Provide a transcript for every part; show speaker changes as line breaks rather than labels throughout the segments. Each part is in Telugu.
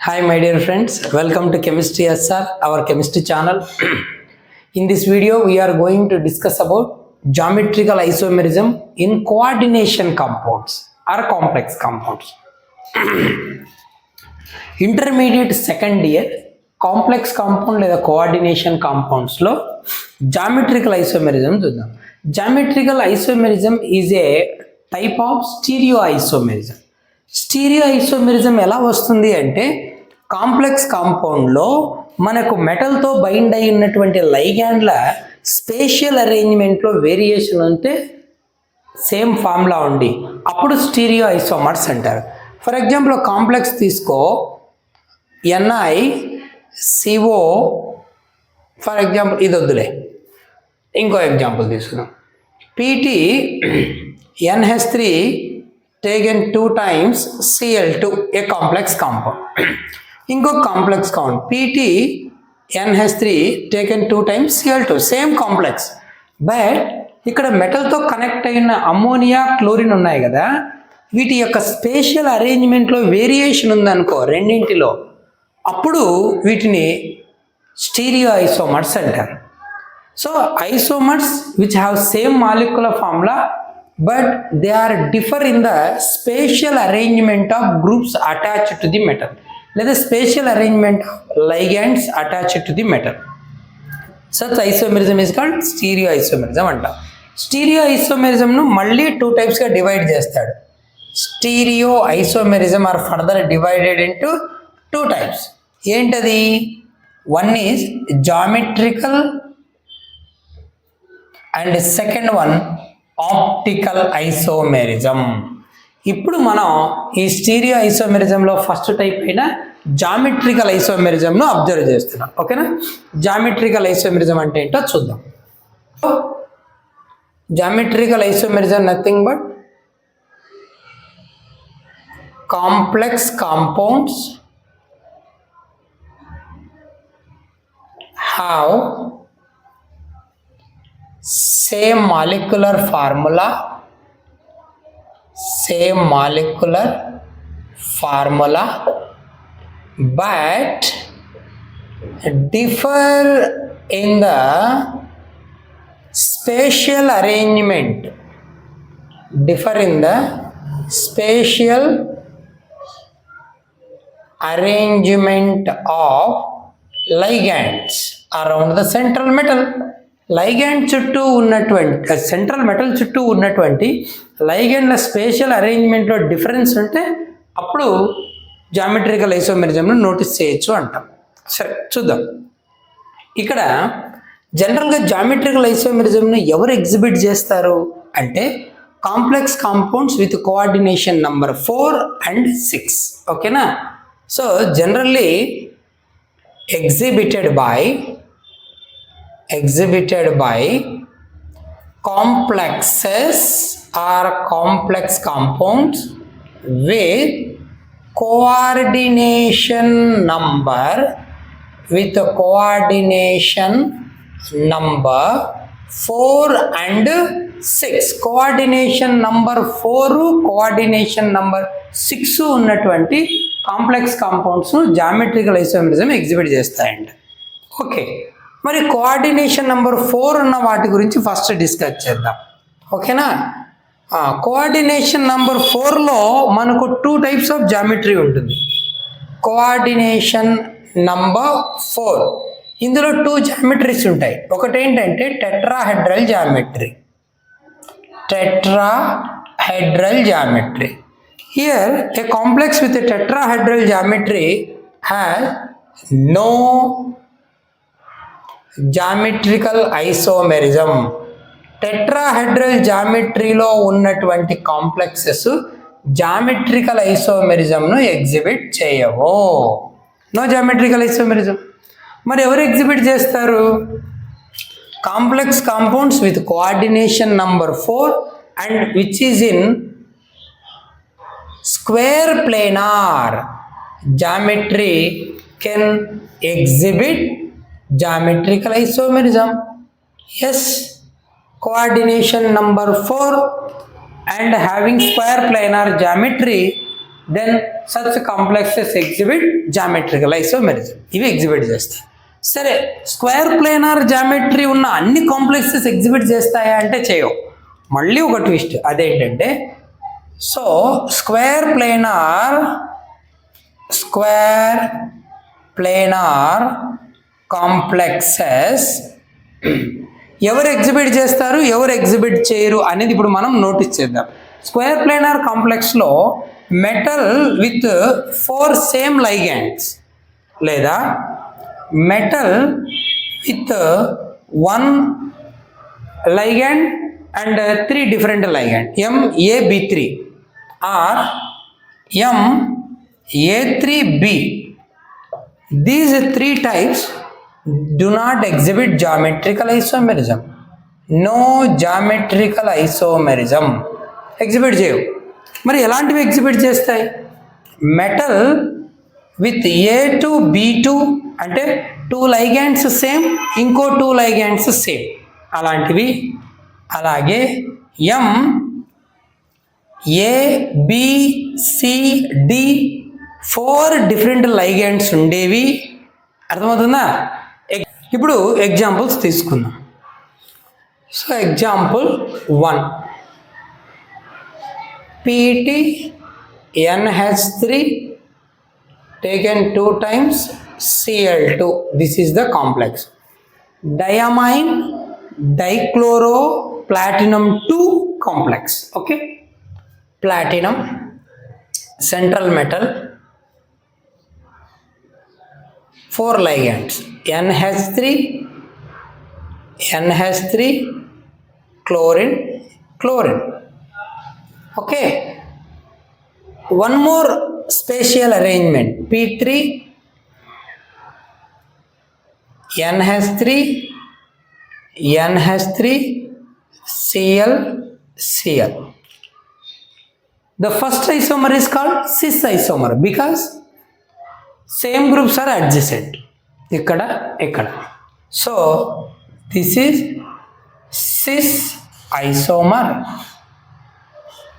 Hi my dear friends, welcome to Chemistry SR, our chemistry channel. In this video we are going to discuss about geometrical isomerism in coordination compounds or complex compounds. Intermediate second year complex compound లేదా coordination compounds లో geometrical isomerism చూద్దాం. Geometrical isomerism is a type of stereoisomerism. Stereoisomerism ఎలా వస్తుంది అంటే కాంప్లెక్స్ కాంపౌండ్లో మనకు మెటల్తో బైండ్ అయి ఉన్నటువంటి లైగ్యాండ్ల స్పేషియల్ అరేంజ్మెంట్లో వేరియేషన్ ఉంటే సేమ్ ఫార్ములా ఉండి అప్పుడు స్టీరియో ఐసోమర్స్ అంటారు. ఫర్ ఎగ్జాంపుల్ కాంప్లెక్స్ తీసుకో, NiCO, ఫర్ ఎగ్జాంపుల్ ఇది వద్దులే, ఇంకో ఎగ్జాంపుల్ తీసుకుందాం. PT NH3 taken 2 times Cl2, a complex compound. ఇంకో complex compound PT NH3 taken 2 times Cl2, same complex. But ఇక్కడ మెటల్తో కనెక్ట్ అయిన అమ్మోనియా, క్లోరిన్ ఉన్నాయి కదా, వీటి యొక్క స్పేషియల్ అరేంజ్మెంట్లో వేరియేషన్ ఉందనుకో రెండింటిలో, అప్పుడు వీటిని స్టీరియో ఐసోమర్స్ అంటారు. So isomers which have same molecular formula but they are differ in the spatial arrangement of groups attached to the metal, లేదా spatial arrangement of ligands attached to the metal. Such isomerism is called stereoisomerism అంట. Stereoisomerism ను మళ్ళీ 2 types గా డివైడ్ చేస్తాడు. Stereoisomerism are further divided into 2 types. ఏంటది? One is geometrical and second one optical isomerism. ఇప్పుడు మనం ఈ స్టీరియో ఐసోమెరిజంలో ఫస్ట్ టైప్ అయిన జామెట్రికల్ ఐసోమెరిజంను అబ్జర్వ్ చేస్తున్నాం. ఓకేనా? జామెట్రికల్ ఐసోమెరిజం అంటే ఏంటో చూద్దాం. Geometrical isomerism nothing but complex compounds have same molecular formula but differ in the spatial arrangement of ligands around the central metal. Ligand చుట్టూ ఉన్నటువంటి సెంట్రల్ మెటల్ చుట్టూ ఉన్నటువంటి లైగ్యాండ్ల స్పేషియల్ అరేంజ్మెంట్లో డిఫరెన్స్ ఉంటే అప్పుడు జామెట్రికల్ ఐసోమెరిజంను నోటీస్ చేయొచ్చు అంటాం. సరే చూద్దాం. ఇక్కడ జనరల్గా జామెట్రికల్ ఐసోమెరిజంను ఎవరు ఎగ్జిబిట్ చేస్తారు అంటే complex compounds with coordination number 4 and 6. ఓకేనా? So generally exhibited by complexes or complex compounds with coordination number 4 and 6. Coordination number 4, coordination number 6 ఉన్నటువంటి కాంప్లెక్స్ కాంపౌండ్స్ను జామెట్రికల్ ఐసోమెరిజం ఎగ్జిబిట్ చేస్తాయండి. ఓకే, మరి కోఆర్డినేషన్ నెంబర్ 4 ఉన్న వాటి గురించి ఫస్ట్ డిస్కస్ చేద్దాం. ఓకేనా? కోఆర్డినేషన్ నెంబర్ 4లో మనకు 2 types ఆఫ్ జామెట్రీ ఉంటుంది. కోఆర్డినేషన్ నంబర్ 4 ఇందులో 2 జామెట్రీస్ ఉంటాయి. ఒకటి ఏంటంటే tetrahedral geometry. Here a complex with a tetrahedral geometry has no geometrical isomerism. Tetrahedral జామెట్రీలో ఉన్నటువంటి కాంప్లెక్సెస్ జామెట్రికల్ ఐసోమెరిజంను ఎగ్జిబిట్ చేయవు. No geometrical isomerism. మరి ఎవరు ఎగ్జిబిట్ చేస్తారు? Complex compounds with coordination number 4 and which is in square planar geometry can exhibit geometrical isomerism. Yes, coordination number 4 and having square planar geometry, then such complexes exhibit geometrical isomerism. ఇవి ఎగ్జిబిట్ చేస్తాయి. సరే, స్క్వేర్ ప్లేనార్ జామెట్రీ ఉన్న అన్ని కాంప్లెక్సెస్ ఎగ్జిబిట్ చేస్తాయా అంటే చేయవు. మళ్ళీ ఒక ట్విస్ట్, అదేంటంటే సో స్క్వేర్ ప్లేనార్ కాంప్లెక్సెస్ ఎవరు ఎగ్జిబిట్ చేస్తారు, ఎవరు ఎగ్జిబిట్ చేయరు అనేది ఇప్పుడు మనం నోటీస్ చేద్దాం. స్క్వేర్ ప్లేనార్ కాంప్లెక్స్లో మెటల్ విత్ 4 సేమ్ లైగాండ్స్ లేదా metal with 1 ligand and 3 different ligand MAB3 or MA3B. These 3 types do not exhibit geometrical isomerism. No geometrical isomerism. Exhibit చేయవు. మరి ఎలాంటివి ఎగ్జిబిట్ చేస్తాయి? మెటల్ విత్ A2 B2 అంటే 2 ligands సేమ్, ఇంకో 2 ligands సేమ్, అలాంటివి. అలాగే MABCD 4 డిఫరెంట్ ligands ఉండేవి. అర్థమవుతుందా? ఇప్పుడు ఎగ్జాంపుల్స్ తీసుకుందాం. So example 1, PT(NH3) taken 2 times Cl2. This is the complex. Diamine dichloroplatinum 2 complex. Okay, platinum central metal, 4 ligands NH3 chlorine. Okay, one more spatial arrangement, P3 NH3 Cl. The first isomer is called cis isomer because same groups are adjacent. ikkada. So this is cis isomer.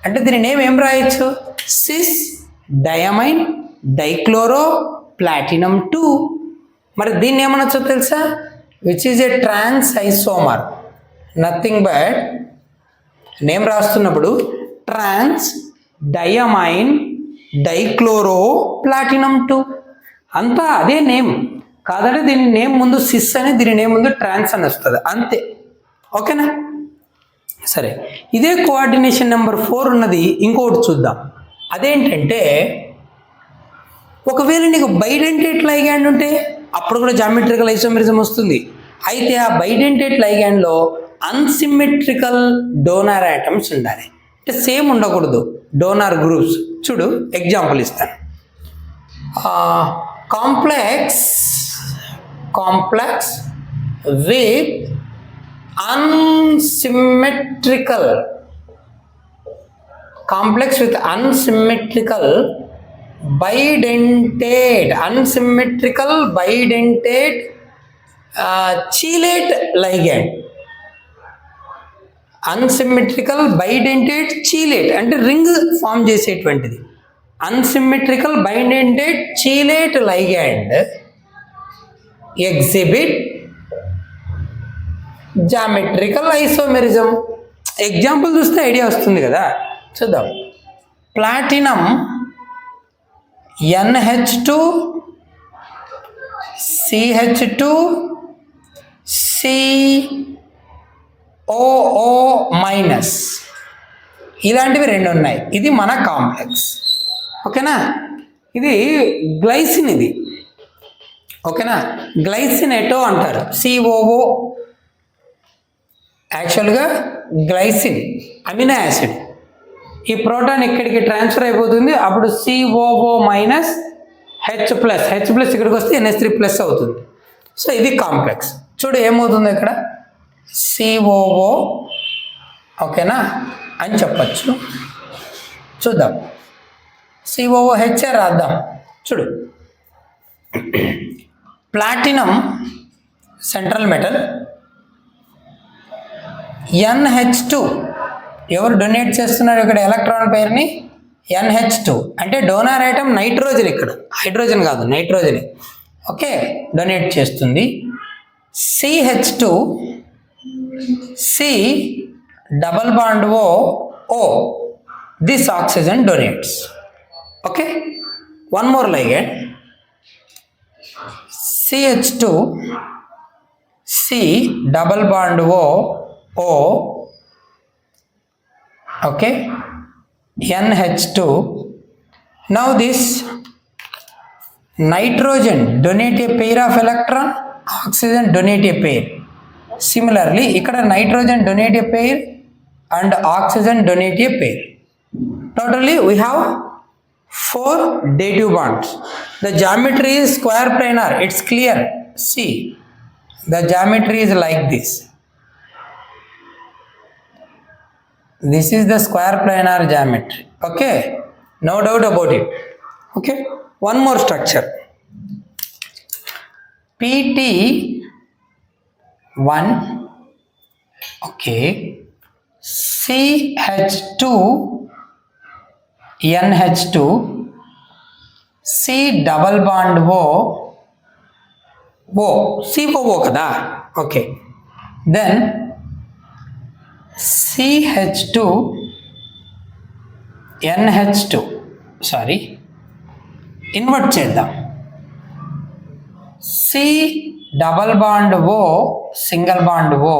అంటే దీని నేమ్ ఏం రాయొచ్చు? Cis diamine dichloro platinum 2. మరి దీన్ని ఏమనొచ్చో తెలుసా? Which is a trans isomer. Nothing but name రాస్తున్నప్పుడు ట్రాన్స్ డయామైన్ డైక్లోరో ప్లాటినం 2 అంతా అదే నేమ్. కాదంటే దీని నేమ్ ముందు సిస్ అని, దీని నేమ్ ముందు ట్రాన్స్ అని వస్తుంది అంతే. ఓకేనా? సరే, ఇదే కోఆర్డినేషన్ నెంబర్ 4 ఉన్నది ఇంకొకటి చూద్దాం. అదేంటంటే ఒకవేళ నీకు బైడెంటేట్ లైగాండ్ ఉంటే అప్పుడు కూడా జామెట్రికల్ ఐసోమెరిజం వస్తుంది. అయితే ఆ బైడెంటేట్ లైగాండ్లో అన్సిమెట్రికల్ డోనార్ ఆటమ్స్ ఉండాలి. అంటే సేమ్ ఉండకూడదు డోనార్ గ్రూప్స్. చూడు ఎగ్జాంపుల్ ఇస్తాను. Complex with unsymmetrical bidentate chelate ligand. Unsymmetrical bidentate chelate అంటే రింగ్ ఫామ్ చేసేటువంటిది. Unsymmetrical bidentate chelate ligand exhibit geometrical isomerism. Example చూస్తే ఐడియా వస్తుంది కదా. చూద్దాం. ప్లాటినం NH2 CH2 COO- ఇలాంటివి 2 ఉన్నాయి. ఇది మన కాంప్లెక్స్. ఓకేనా? ఇది గ్లైసిన్. ఇది ఓకేనా? గ్లైసిన్ ఎటో అంటారు, COO. యాక్చువల్గా గ్లైసిన్ అమినో యాసిడ్. ఈ ప్రోటాన్ ఇక్కడికి ట్రాన్స్ఫర్ అయిపోతుంది. అప్పుడు COO- H+. ఇక్కడికి వస్తే NH3+ అవుతుంది. సో ఇది కాంప్లెక్స్. చూడు ఏమవుతుంది ఇక్కడ, COO. ఓకేనా అని చెప్పచ్చు. చూద్దాం. COOH రాద్దాం. చూడు, ప్లాటినం సెంట్రల్ మెటల్, NH2 ఎవరు డొనేట్ చేస్తున్నారు ఇక్కడ ఎలక్ట్రాన్ పేరుని? NH2 అంటే డోనార్ ఐటమ్ నైట్రోజన్, ఇక్కడ హైడ్రోజన్ కాదు నైట్రోజన్. ఓకే, డొనేట్ చేస్తుంది. CH2 C double bond O this oxygen donates. Okay, one more ligand CH2 C double bond O, okay, NH2. Now this nitrogen donate a pair of electron, oxygen donate a pair. Similarly ikkada nitrogen donate a pair and oxygen donate a pair. Totally we have 4 dative bonds. The geometry is square planar, it's clear. See, the geometry is like this. This is the square planar geometry. Okay, no doubt about it. Okay, one more structure. PT1, okay, CH2 NH2 C double bond O COO kada. Okay, then CH2 NH2, sorry, invert చేద్దాం. C double bond O single bond O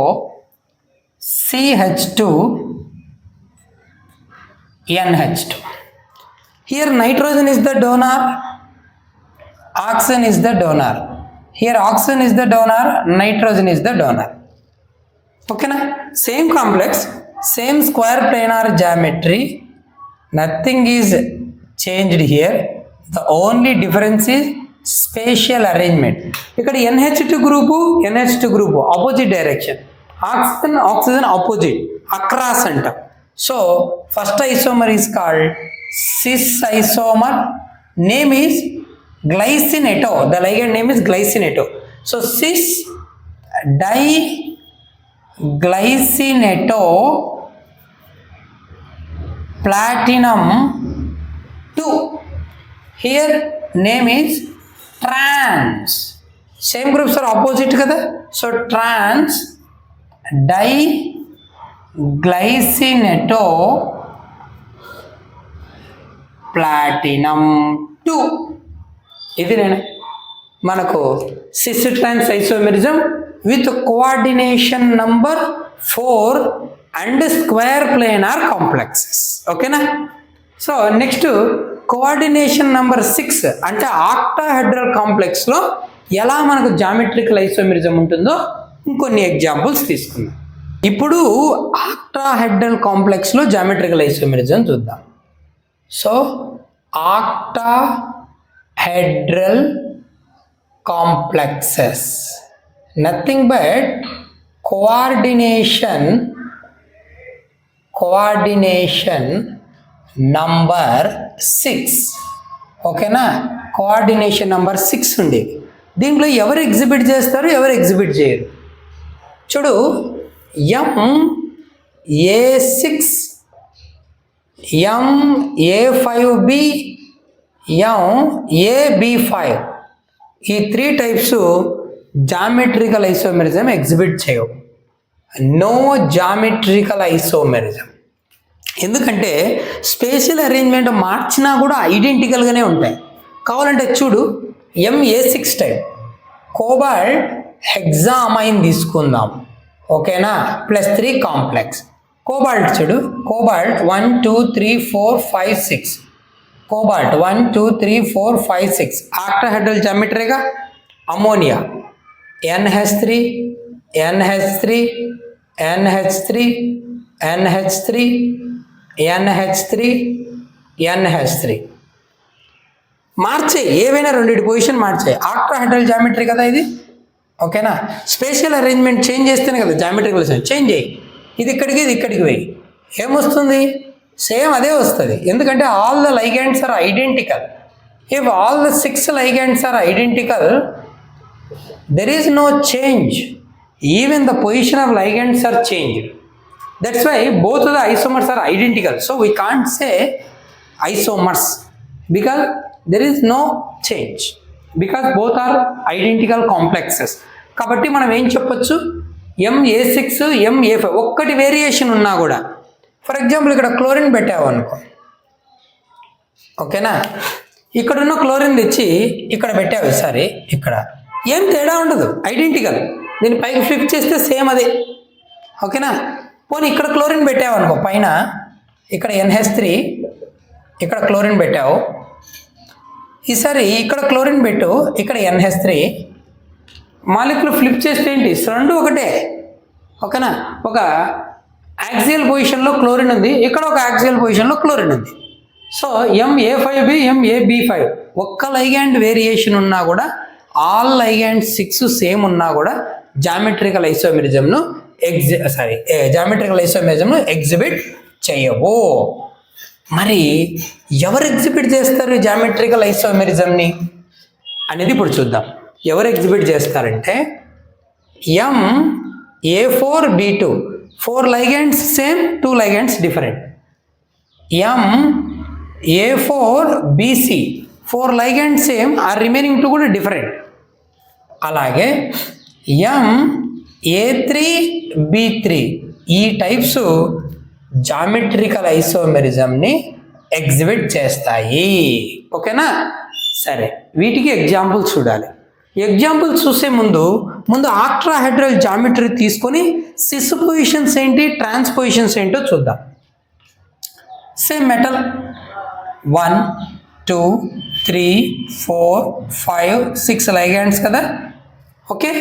CH2 NH2. Here nitrogen is the donor, oxygen is the donor. Here oxygen is the donor, nitrogen is the donor. Okay na? Same complex, same square planar geometry, nothing is changed here. The only difference is spatial arrangement. ఇక్కడ NH2 group opposite direction, oxygen opposite across అంటాం. So first isomer is called cis isomer, name is glycineto, the ligand name is glycineto. So cis diglycineto platinum 2, here name is trans. Same groups are opposite kada, so trans diglycineto platinum 2. ఇది నేను మనకు cis trans isomerism with coordination number 4 and square planar complexes. ఓకేనా? సో నెక్స్ట్ కోఆర్డినేషన్ నంబర్ 6 అంటే ఆక్టాహెడ్రల్ కాంప్లెక్స్లో ఎలా మనకు జామెట్రికల్ ఐసోమెరిజం ఉంటుందో ఇంకొన్ని ఎగ్జాంపుల్స్ తీసుకుందాం. ఇప్పుడు ఆక్టాహెడ్రల్ కాంప్లెక్స్లో జామెట్రికల్ ఐసోమెరిజం చూద్దాం. So octahedral complexes, nothing but coordination number 6. ఓకేనా? కోఆర్డినేషన్ నంబర్ 6 ఉండేది. దీంట్లో ఎవరు ఎగ్జిబిట్ చేస్తారు, ఎవరు ఎగ్జిబిట్ చేయరు? చూడు, MA6 MA5B MAB5 ఈ 3 టైప్స్ జామెట్రికల్ ఐసోమెరిజం ఎగ్జిబిట్ చేయవు. No geometrical isomerism. ఎందుకంటే స్పేషియల్ అరేంజ్మెంట్ మార్చినా కూడా ఐడెంటికల్గానే ఉంటాయి. కావాలంటే చూడు, MA6 టైప్ కోబాల్ట్ హెక్సామైన్ తీసుకుందాం. ఓకేనా? +3 కాంప్లెక్స్ కోబాల్ట్. చూడు, కోబాల్ట్ 1 2 3 4 5 6 కోబాల్ట్ 1 2 3 4 5 6 ఆక్టాహెడ్రల్ జామెట్రీగా. Ammonia NH3 NH3 NH3 NH3 NH3 NH3 మార్చే, ఏవైనా 2 పొజిషన్ మార్చే. ఆక్టాహెడ్రల్ జామెట్రీ కదా ఇది. ఓకేనా? స్పేషియల్ అరేంజ్మెంట్ చేంజ్ చేస్తేనే కదా జామెట్రికల్ చేంజ్ చేయి. ఇది ఇక్కడికి, ఇది ఇక్కడికి పోయి ఏమొస్తుంది? సేమ్ అదే వస్తుంది. ఎందుకంటే all the ligands are identical. If all the 6 ligands are identical, there is no change. Even the position of ligands are changed. That's why both of the isomers are identical. So we can't say isomers because there is no change because both are identical complexes. కాబట్టి మనం ఏం చెప్పొచ్చు, MA6 MA5 ఒక్కటి వేరియేషన్ ఉన్నా కూడా, ఫర్ ఎగ్జాంపుల్ ఇక్కడ క్లోరిన్ పెట్టావు అనుకో, ఓకేనా, ఇక్కడున్న క్లోరిన్ తెచ్చి ఇక్కడ పెట్టావు, సరే ఇక్కడ ఏం తేడా ఉండదు, ఐడెంటికల్. దీన్ని పైకి ఫ్లిప్ చేస్తే సేమ్ అదే, ఓకేనా. పోనీ ఇక్కడ క్లోరిన్ పెట్టావు అనుకో, పైన ఇక్కడ NH3 ఇక్కడ క్లోరిన్ పెట్టావు, ఈసారి ఇక్కడ క్లోరిన్ పెట్టు, ఇక్కడ NH3, మాలిక్యూల్ ఫ్లిప్ చేస్తే ఏంటి, రెండు ఒకటే, ఓకేనా. ఒక యాక్సియల్ పొజిషన్లో క్లోరిన్ ఉంది, ఇక్కడ ఒక యాక్సియల్ పొజిషన్లో క్లోరిన్ ఉంది. సో MA5B MAB5 ఒక్క లైగాండ్ వేరియేషన్ ఉన్నా కూడా, ఆల్ లైగాండ్ 6 సేమ్ ఉన్నా కూడా జామెట్రికల్ ఐసోమెరిజంను ఎగ్జిబిట్ చేయవు. మరి ఎవరు ఎగ్జిబిట్ చేస్తారు జామెట్రికల్ ఐసోమెరిజంని అనేది ఇప్పుడు చూద్దాం. ఎవరు ఎగ్జిబిట్ చేస్తారంటే MA4B2 4 ligands same, 2 ligands different. MA4BC 4 ligands same, ఆ రిమైనింగ్ 2 కూడా డిఫరెంట్. అలాగే MA3B3 ఈ టైప్స్ జామెట్రికల్ ఐసోమెరిజంని ఎగ్జిబిట్ చేస్తాయి, ఓకేనా. సరే, వీటికి ఎగ్జాంపుల్స్ చూడాలి. ఎగ్జాంపుల్స్ చూసే ముందు ఆక్ట్రాహెడ్రల్ జామెట్రీ తీసుకొని సిస్ పొజిషన్స్ ఏంటి, ట్రాన్స్ పొజిషన్స్ ఏంటో చూద్దాం. సేమ్ మెటల్ 1 2 3 4 5 6 లైగాండ్స్ కదా, ఓకే.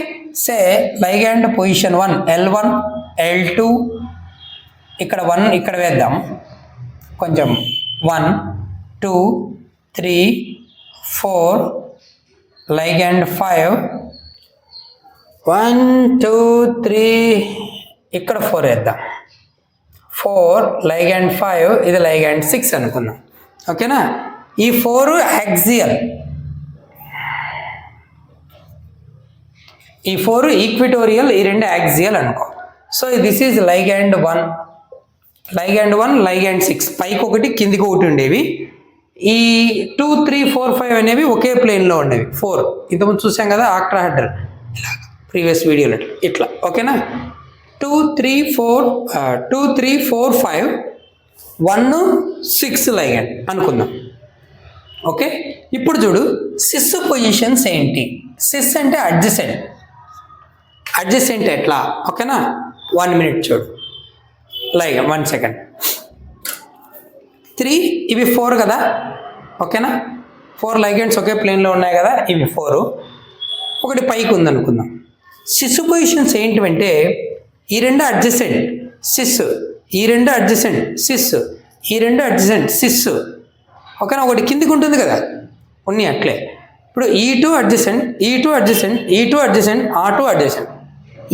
సే లైగాండ్ పొజిషన్ 1 L1 L2, ఇక్కడ 1 ఇక్కడ వేద్దాం కొంచెం, 1 2 3 4 లైగాండ్ 5 1 2 3 ఇక్కడ 4 వేద్దాం, 4 లైగాండ్ 5, ఇది లైగాండ్ 6 అనుకున్నాం, ఓకేనా. ఈ 4 యాక్సియల్, ఈ 4 ఈక్విటోరియల్, ఈ 2 యాక్సియల్ అనుకో. So this is ligand 1 ligand 6, పైకి ఒకటి కిందికి ఒకటి ఉండేవి. ఈ 2 3 4 5 అనేవి ఒకే ప్లేన్లో ఉండేవి. 4 ఇంతకుముందు చూసాం కదా ఆక్ట్రాహెడ్రల్, ప్రీవియస్ వీడియోలో ఇట్లా, ఓకేనా. 2 3 4 5 1 6 లైగాండ్ అనుకుందాం, ఓకే. ఇప్పుడు చూడు సిస్ పొజిషన్స్ ఏంటి. సిస్ అంటే అడ్జసెంట్ ఎట్లా, ఓకేనా. 1 minute చూడు, 1 second. 3 ఇవి 4 కదా, ఓకేనా. 4 లైగెండ్స్ ఒకే ప్లేన్లో ఉన్నాయి కదా, ఇవి 4, ఒకటి పైకి ఉందనుకుందాం. సిస్ పొజిషన్స్ ఏంటివంటే ఈ 2 అడ్జసెంట్ సిస్, ఈ 2 అడ్జసెంట్ సిస్, ఈ 2 అడ్జసెంట్ సిస్, ఓకేనా. ఒకటి కిందికి ఉంటుంది కదా, ఉన్నాయి అట్లే. ఇప్పుడు ఈ2 అడ్జసెంట్, ఈ2 అడ్జసెంట్, ఈ2 అడ్జసెంట్, ఆ2 అడ్జసెంట్,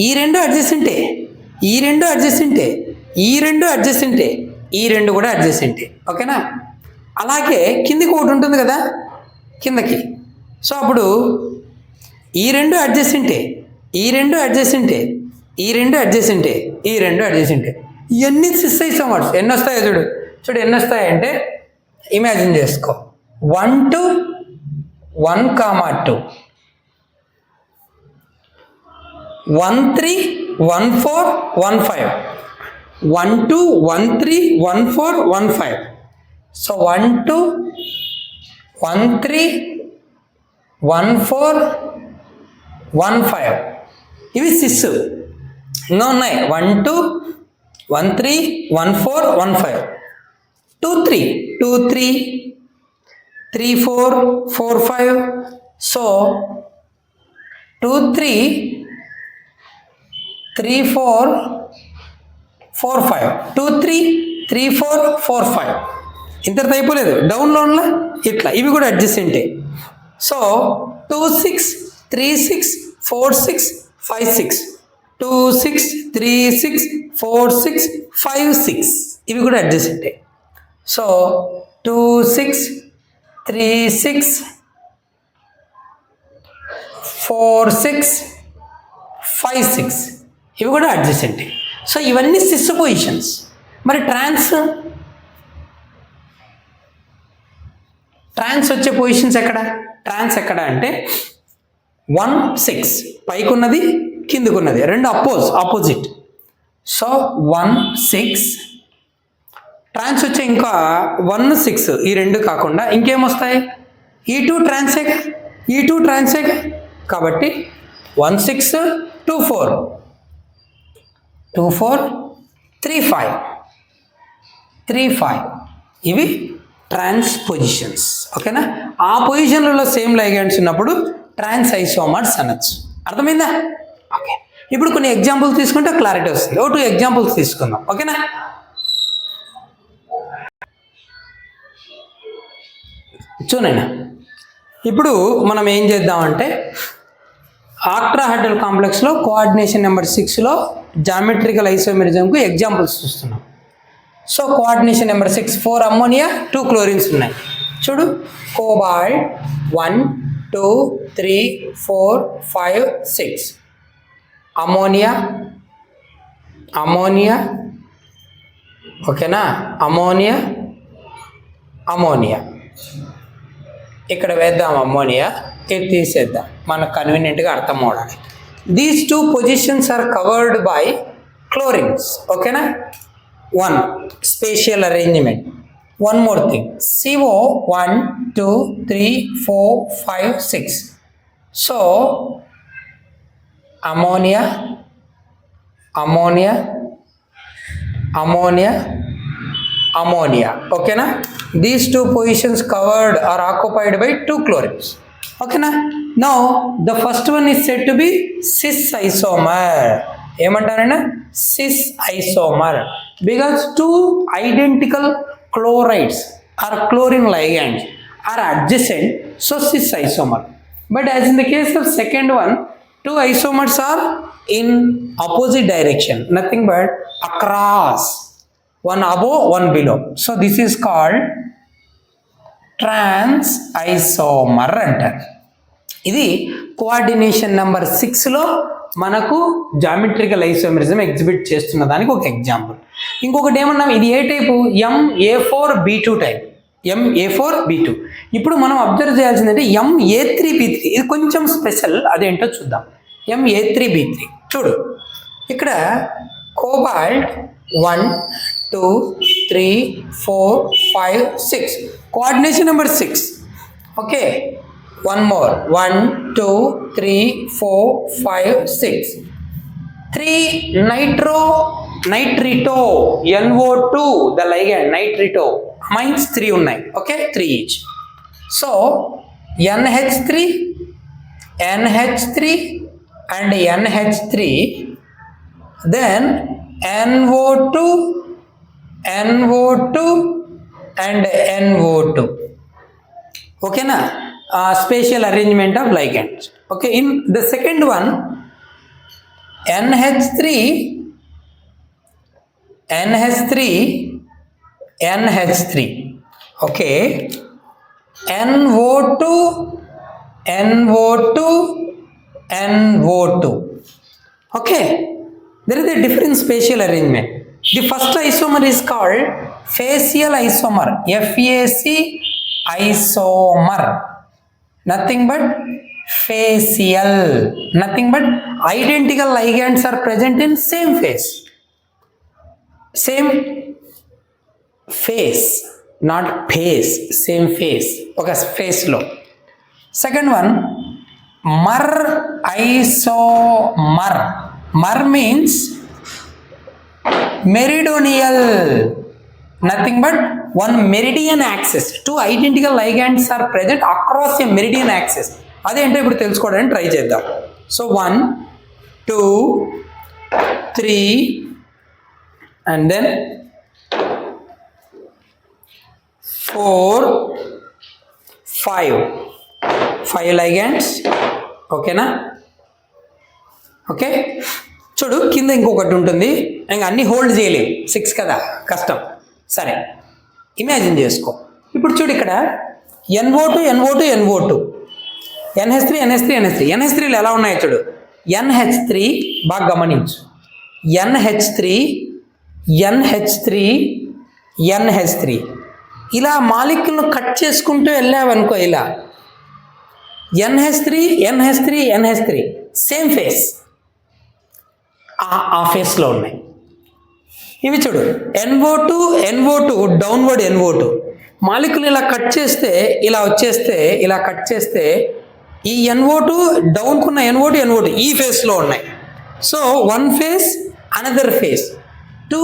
ఈ 2 అడ్జసెంటే, ఈ 2 అడ్జసెంటే, ఈ 2 అడ్జసెంటే, ఈ 2 కూడా అడ్జసెంటే, ఓకేనా. అలాగే కిందికి ఒకటి ఉంటుంది కదా కిందకి. సో అప్పుడు ఈ 2 అడ్జసెంటే, ఈ 2 అడ్జసెంటే, ఈ 2 అడ్జసెంటే, ఈ 2 అడ్జసెంటే, ఇవన్నీ సిస్ ఐసోమర్స్. ఎన్ని వస్తాయో చూడు ఎన్ని వస్తాయంటే ఇమాజిన్ చేసుకో. 1 to 1, 2 1 3 1 4 1 5 1 2 1 3 1 4 1 5. సో 1 2 1 3 1 4 1 5 ఇవి సిస్. ఇంకా ఉన్నాయి 1 2 1 3 1 4 1 5 2 3 2 3 3 4 4 5. సో 2 3 3 4 4 5 2 3 3 4 4 5. ఇంతటితో అయిపోలేదు, డౌన్లో ఉన్న ఇట్లా ఇవి కూడా అడ్జసెంటే. సో 2 6 3 6 4 6 5 6 2 6 3 6 4 6 5 6 ఇవి కూడా అడ్జసెంటే. సో 2 6 3 6 4 6 5 6 ఇవి కూడా అడ్జసెంటే. సో ఇవన్నీ సిస్ పొజిషన్స్. మరి ట్రాన్స్ వచ్చే పొజిషన్స్ ఎక్కడ? ట్రాన్స్ ఎక్కడ అంటే 1 6 పైకి ఉన్నది కిందకు ఉన్నది, రెండు ఆపోజిట్. సో 1 6 ట్రాన్స్ వచ్చే ఇంకా 1 6 ఈ రెండు కాకుండా ఇంకేమొస్తాయి? E2 ట్రాన్సేగా. కాబట్టి 1 6 2 4 2 4 3 5 3 5 ఇవి ట్రాన్స్ పొజిషన్స్. ఓకేనా? ఆ పొజిషన్లలో సేమ్ లైగెండ్స్ ఉన్నప్పుడు ట్రాన్స్ ఐసోమర్స్ అనొచ్చు. అర్థమైందా? ఓకే. ఇప్పుడు కొన్ని ఎగ్జాంపుల్స్ తీసుకుంటే క్లారిటీ వస్తుంది. 2 ఎగ్జాంపుల్స్ తీసుకుందాం. ఓకేనా? చూడండి, ఇప్పుడు మనం ఏం చేద్దామంటే ఆక్ట్రాహెడ్రల్ కాంప్లెక్స్లో కోఆర్డినేషన్ నెంబర్ 6లో జామెట్రికల్ ఐసోమెరిజంకు ఎగ్జాంపుల్స్ చూస్తున్నాం. So coordination number 6 4 ammonia 2 chlorines ఉన్నాయి. చూడు, కోబాల్ట్ 1 2 3 4 5 6 అమోనియా ఓకేనా, అమోనియా ఇక్కడ వేద్దాం, అమ్మోనియా ఇది తీసేద్దాం, మనకు కన్వీనియంట్గా అర్థం అవడానికి. These 2 positions are covered by chlorines. ఓకేనా? 1 spatial arrangement. One more thing, CO 1 2 3 4 5 6. So ammonia ఓకేనా? These 2 positions covered are occupied by 2 chlorines. Okay na? Now the first one is said to be cis isomer. ఏమంటారన్నా? cis isomer, because 2 identical chlorides or chlorine ligands are adjacent, so cis isomer. But as in the case of second one, 2 isomers are in opposite direction, nothing but across, one above one below. So this is called trans isomer అంటారు. ఇది కోఆర్డినేషన్ నెంబర్ 6లో మనకు జామెట్రికల్ ఐసోమెరిజం ఎగ్జిబిట్ చేస్తున్న దానికి ఒక ఎగ్జాంపుల్. ఇంకొకటి ఏమన్నాం, ఇది ఏ టైపు? MA4B2 type. MA4B2. ఇప్పుడు మనం అబ్జర్వ్ చేయాల్సిందంటే MA3B3, ఇది కొంచెం స్పెషల్, అదేంటో చూద్దాం. MA3B3 చూడు, ఇక్కడ cobalt 1 2 3 4 5 6 coordination number 6. Okay, one more, 1 2 3 4 5 6. 3 nitrito NO2, the ligand nitrito amines 3 ఉన్నాయి. Okay, 3 each. So NH3 and NH3, then NO2 and NO2. Okay na? Spatial arrangement of ligands. Okay, in the second one, NH3, okay, NO2, okay, there is a different spatial arrangement. The first isomer is called facial isomer, FAC isomer, nothing but facial, nothing but identical ligands are present in same phase, not phase, same phase. Okay, phase lo. Second one, mer isomer. Mer means meridional, nothing but one meridian axis. 2 identical ligands are present across a meridian axis. అదేంటో ఇప్పుడు తెలుసుకోవడానికి ట్రై చేద్దాం. So 1 2 3 and then 4 5 ligands. ఓకేనా? ఓకే, చూడు, కింద ఇంకొకటి ఉంటుంది, ఇంకా అన్ని హోల్డ్ చేయలేము, 6 కదా, కష్టం. సరే, ఇమాజిన్ చేసుకో. ఇప్పుడు చూడు, ఇక్కడ NO2 NH3 ఎలా ఉన్నాయో చూడు. NH3 బాగా గమనించు, NH3 ఇలా మాలిక్యూల్ను కట్ చేసుకుంటూ వెళ్ళావనుకో, ఇలా NH3 సేమ్ ఫేస్, ఆ ఫేస్లో ఉన్నాయి. ఇవి చూడు, NO2 డౌన్వర్డ్ NO2 మాలిక్యూల్ ఇలా కట్ చేస్తే, ఇలా వచ్చేస్తే, ఇలా కట్ చేస్తే ఈ NO2 డౌన్కున్న NO2 ఈ ఫేస్లో ఉన్నాయి. So one face, another face, two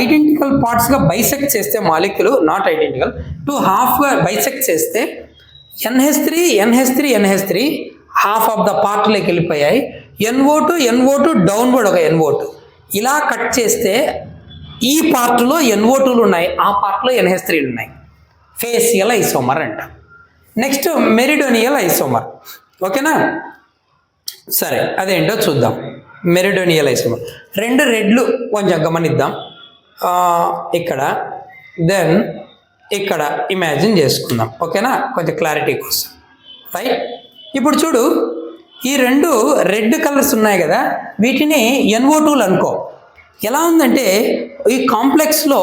identical పార్ట్స్గా బైసెక్ట్ చేస్తే మాలిక్యూల్, నాట్ ఐడెంటికల్, టూ హాఫ్గా బైసెక్ట్ చేస్తే NH3 హాఫ్ ఆఫ్ ద పార్ట్లోకి వెళ్ళిపోయాయి. NO2 డౌన్వర్డ్ ఒక NO2 ఇలా కట్ చేస్తే ఈ పార్ట్లో NO2లు ఉన్నాయి, ఆ పార్ట్లో NH3లు ఉన్నాయి. ఫేసియల్ ఐసోమర్ అంట. Next meridional isomer. ఓకేనా? సరే, అదేంటో చూద్దాం. మెరిడోనియల్ ఐసోమర్, రెండు రెడ్లు కొంచెం గమనిద్దాం. ఇక్కడ దెన్ ఇక్కడ ఇమాజిన్ చేసుకుందాం. ఓకేనా? కొంచెం క్లారిటీ కోసం. రైట్, ఇప్పుడు చూడు, ఈ రెండు రెడ్ కలర్స్ ఉన్నాయి కదా, వీటిని NO2లు అనుకో. ఎలా ఉందంటే ఈ కాంప్లెక్స్లో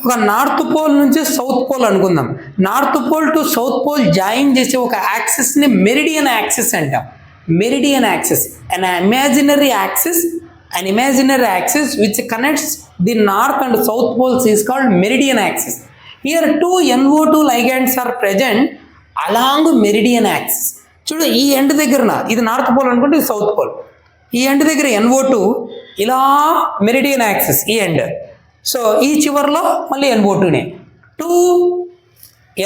ఒక నార్త్ పోల్ నుంచి సౌత్ పోల్ అనుకుందాం. North pole to south pole join చేసే ఒక యాక్సిస్ని మెరిడియన్ యాక్సిస్ అంటాం. Meridian axis, an imaginary axis which connects the north and south poles is called meridian axis. Here two NO2 ligands are present along meridian axis. చూడు, ఈ ఎండ్ దగ్గరన ఇది నార్త్ పోల్ అనుకుంటే ఇది సౌత్ పోల్. ఈ ఎండ్ దగ్గర NO2 ఇలా మెరిడియన్ యాక్సిస్ ఈ ఎండ్. సో ఈ చివరిలో మళ్ళీ NO2నే. టూ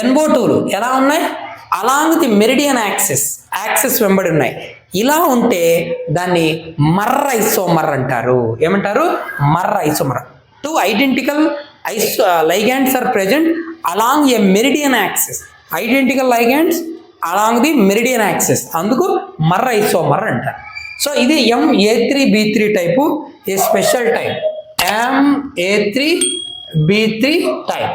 NO2లు ఎలా ఉన్నాయి? అలాంగ్ ది మెరిడియన్ యాక్సిస్ వెంబడి ఉన్నాయి. ఇలా ఉంటే దాన్ని మర్ర ఐసోమర్ అంటారు. ఏమంటారు? Mer isomer. Two identical ligands are present along a meridian axis. Identical ligands along the meridian axis. అందుకు మర్ర ఐసోమర్ అంటారు. సో ఇది MA3B3 టైపు, ఏ స్పెషల్ టైప్ MA3B3 టైప్.